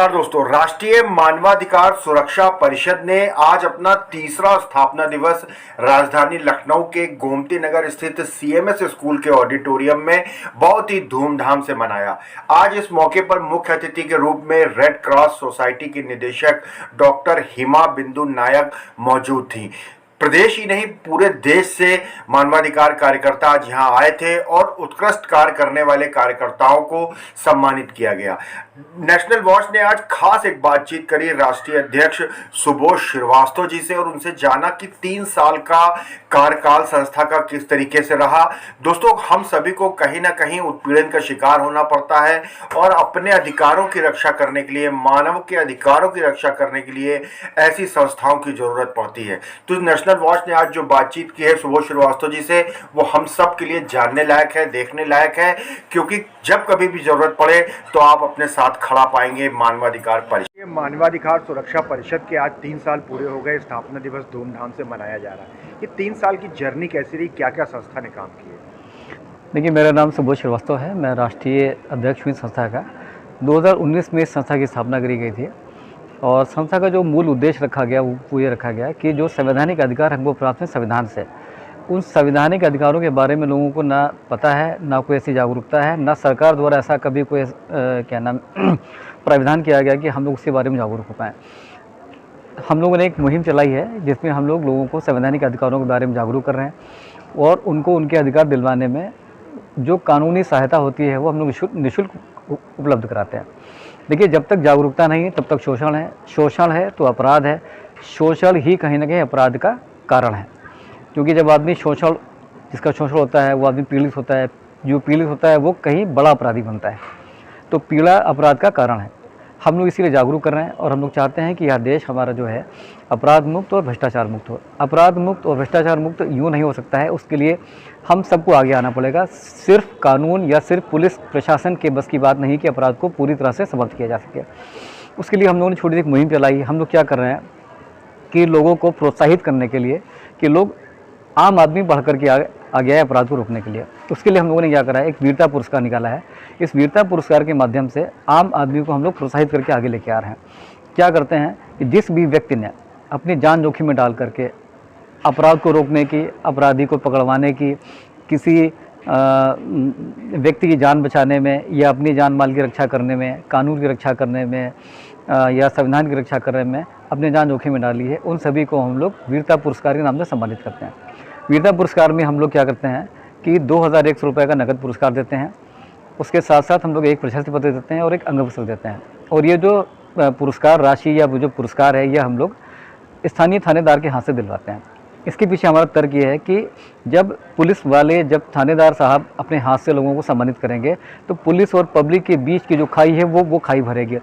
नमस्कार दोस्तों। राष्ट्रीय मानवाधिकार सुरक्षा परिषद ने आज अपना तीसरा स्थापना दिवस राजधानी लखनऊ के गोमती नगर स्थित सीएमएस स्कूल के ऑडिटोरियम में बहुत ही धूमधाम से मनाया। आज इस मौके पर मुख्य अतिथि के रूप में रेड क्रॉस सोसाइटी की निदेशक डॉक्टर हिमा बिंदु नायक मौजूद थी। प्रदेश ही नहीं पूरे देश से मानवाधिकार कार्यकर्ता आज यहाँ आए थे और उत्कृष्ट कार्य करने वाले कार्यकर्ताओं को सम्मानित किया गया। नेशनल वॉच ने आज खास एक बातचीत करी राष्ट्रीय अध्यक्ष सुबोध श्रीवास्तव जी से और उनसे जाना कि 3 साल का कार्यकाल संस्था का किस तरीके से रहा। दोस्तों, हम सभी को कहीं ना कहीं उत्पीड़न का शिकार होना पड़ता है और अपने अधिकारों की रक्षा करने के लिए, मानव के अधिकारों की रक्षा करने के लिए ऐसी संस्थाओं की जरूरत पड़ती है। तो नेशनल वॉच ने आज जो बातचीत की है सुबोध श्रीवास्तव जी से, वो हम सब के लिए जानने लायक है, देखने लायक है, क्योंकि जब कभी भी जरूरत पड़े तो आप अपने साथ खड़ा पाएंगे मानवाधिकार परिषद। मानवाधिकार सुरक्षा परिषद के आज 3 साल पूरे हो गए, स्थापना दिवस धूमधाम से मनाया जा रहा है। ये 3 साल की जर्नी कैसी रही, क्या क्या संस्था ने काम किए? देखिए, मेरा नाम सुबोध श्रीवास्तव है। मैं राष्ट्रीय अध्यक्ष हूँ संस्था का। 2019 में इस संस्था की स्थापना करी गई थी और संस्था का जो मूल उद्देश्य रखा गया वो ये रखा गया कि जो संवैधानिक अधिकार हमको प्राप्त हैं संविधान से, उन संवैधानिक अधिकारों के बारे में लोगों को ना पता है, ना कोई ऐसी जागरूकता है, ना सरकार द्वारा ऐसा कभी कोई प्राविधान किया गया कि हम लोग उसके बारे में जागरूक हो पाएँ। हम लोगों ने एक मुहिम चलाई है जिसमें हम लोगों को संवैधानिक अधिकारों के बारे में जागरूक कर रहे हैं और उनको उनके अधिकार दिलवाने में जो कानूनी सहायता होती है वो हम लोग निःशुल्क उपलब्ध कराते हैं। देखिए, जब तक जागरूकता नहीं है तब तक शोषण है तो अपराध है। शोषण ही कहीं ना कहीं अपराध का कारण है, क्योंकि जब आदमी जिसका शोषण होता है वो आदमी पीड़ित होता है, जो पीड़ित होता है वो कहीं बड़ा अपराधी बनता है। तो पीड़ा अपराध का कारण है। हम लोग इसीलिए जागरूक कर रहे हैं और हम लोग चाहते हैं कि यह देश हमारा जो है अपराध मुक्त और भ्रष्टाचार मुक्त हो। अपराध मुक्त और भ्रष्टाचार मुक्त यूँ नहीं हो सकता है, उसके लिए हम सबको आगे आना पड़ेगा। सिर्फ कानून या सिर्फ पुलिस प्रशासन के बस की बात नहीं कि अपराध को पूरी तरह से समाप्त किया जा सके। उसके लिए हम लोगों ने छोटी सी एक मुहिम चलाई। हम लोग क्या कर रहे हैं कि लोगों को प्रोत्साहित करने के लिए कि लोग आम आदमी बढ़ कर के आ गया है अपराध को रोकने के लिए। उसके लिए हम लोगों ने क्या करा है, एक वीरता पुरस्कार निकाला है। इस वीरता पुरस्कार के माध्यम से आम आदमी को हम लोग प्रोत्साहित करके आगे लेके आ रहे हैं। क्या करते हैं कि जिस भी व्यक्ति ने अपनी जान जोखिम में डाल करके अपराध को रोकने की, अपराधी को पकड़वाने की, किसी व्यक्ति की जान बचाने में या अपनी जान माल की रक्षा करने में, कानून की रक्षा करने में या संविधान की रक्षा करने में अपनी जान जोखिम में डाली है, उन सभी को हम लोग वीरता पुरस्कार के नाम से सम्मानित करते हैं। वीरता पुरस्कार में हम लोग क्या करते हैं कि 2100 रुपये का नकद पुरस्कार देते हैं। उसके साथ साथ हम लोग एक प्रशस्ति पत्र देते हैं और एक अंग पत्र देते हैं। और ये जो पुरस्कार राशि या जो पुरस्कार है, ये हम लोग स्थानीय थानेदार के हाथ से दिलवाते हैं। इसके पीछे हमारा तर्क ये है कि जब पुलिस वाले, जब थानेदार साहब अपने हाथ से लोगों को सम्मानित करेंगे तो पुलिस और पब्लिक के बीच की जो खाई है वो खाई भरेगी।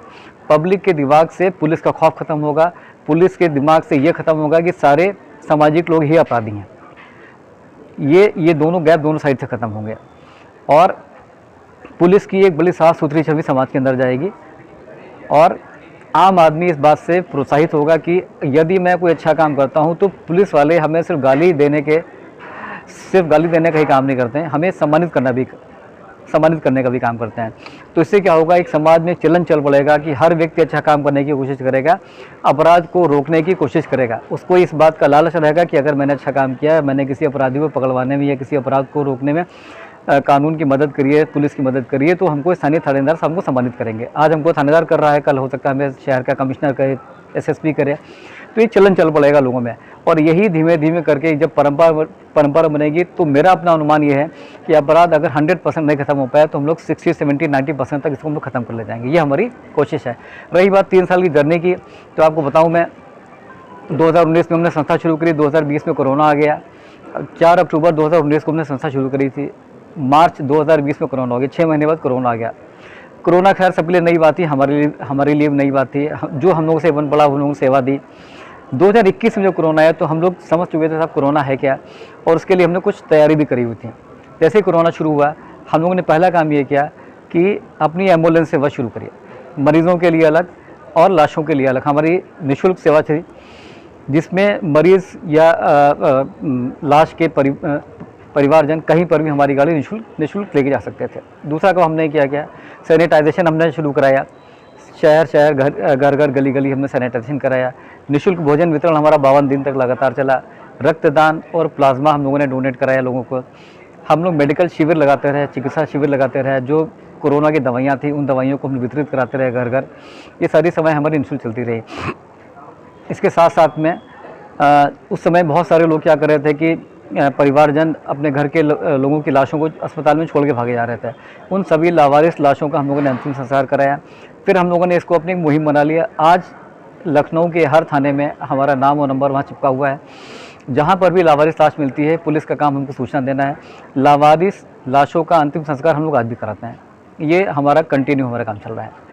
पब्लिक के दिमाग से पुलिस का खौफ खत्म होगा, पुलिस के दिमाग से ये खत्म होगा कि सारे सामाजिक लोग ही अपराधी हैं। ये दोनों गैप दोनों साइड से ख़त्म होंगे और पुलिस की एक बड़ी साफ सुथरी छवि समाज के अंदर जाएगी और आम आदमी इस बात से प्रोत्साहित होगा कि यदि मैं कोई अच्छा काम करता हूं तो पुलिस वाले हमें सिर्फ गाली देने का ही काम नहीं करते हैं, हमें सम्मानित करने का भी काम करते हैं। तो इससे क्या होगा, एक समाज में चलन चल पड़ेगा कि हर व्यक्ति अच्छा काम करने की कोशिश करेगा, अपराध को रोकने की कोशिश करेगा। उसको इस बात का लालच रहेगा कि अगर मैंने अच्छा काम किया है, मैंने किसी अपराधी को पकड़वाने में या किसी अपराध को रोकने में कानून की मदद करी है, पुलिस की मदद करी है, तो हमको स्थानीय थानेदार साहब को सम्मानित करेंगे। आज हमको थानेदार कर रहा है, कल हो सकता है हमें शहर का कमिश्नर करे, SSP करे। तो ये चलन चल पड़ेगा लोगों में और यही धीमे धीमे करके जब परंपरा बनेगी तो मेरा अपना अनुमान ये है कि अपराध अगर 100% नहीं खत्म हो पाया तो हम लोग 60, 70, 90% तक इसको हम लोग खत्म कर ले जाएंगे। ये हमारी कोशिश है। रही बात 3 साल की जर्नी की, तो आपको बताऊं, मैं 2019 में हमने संस्था शुरू करी, 2020 में कोरोना आ गया। 4 अक्टूबर 2019 को हमने संस्था शुरू करी थी, मार्च 2020 में कोरोना हो गया, 6 महीने बाद कोरोना आ गया। कोरोना खैर सबके लिए नई बात थी, हमारे लिए नई बात थी। जो हम लोगों से बन पड़ा, हम लोगों को सेवा दी। 2021 में जब कोरोना आया तो हम लोग समझ चुके थे साहब कोरोना है क्या, और उसके लिए हमने कुछ तैयारी भी करी हुई थी। जैसे ही कोरोना शुरू हुआ, हम लोगों ने पहला काम ये किया कि अपनी एम्बुलेंस सेवा शुरू करिए, मरीज़ों के लिए अलग और लाशों के लिए अलग। हमारी निःशुल्क सेवा थी जिसमें मरीज़ या लाश के परिवारजन कहीं पर भी हमारी गाड़ी निःशुल्क लेके जा सकते थे। दूसरा काम हमने क्या किया, सैनिटाइजेशन हमने शुरू कराया। शहर शहर घर घर गली गली हमने सैनिटाइजेशन कराया। निःशुल्क भोजन वितरण हमारा 52 दिन तक लगातार चला। रक्तदान और प्लाज्मा हम लोगों ने डोनेट कराया लोगों को। हम लोग मेडिकल शिविर लगाते रहे, चिकित्सा शिविर लगाते रहे। जो कोरोना की दवाइयाँ थी उन दवाइयों को हम वितरित कराते रहे घर घर। ये सारी समय हमारी निःशुल्क चलती रही। इसके साथ साथ में उस समय बहुत सारे लोग क्या कर रहे थे कि परिवारजन अपने घर के लोगों की लाशों को अस्पताल में छोड़ के भागे जा रहे थे। उन सभी लावारिस लाशों का हम लोगों ने अंतिम संस्कार कराया। फिर हम लोगों ने इसको अपनी एक मुहिम बना लिया। आज लखनऊ के हर थाने में हमारा नाम और नंबर वहाँ चिपका हुआ है। जहाँ पर भी लावारिस लाश मिलती है, पुलिस का काम हमको सूचना देना है। लावारिस लाशों का अंतिम संस्कार हम लोग आज भी कराते हैं। ये हमारा कंटिन्यू हमारा काम चल रहा है।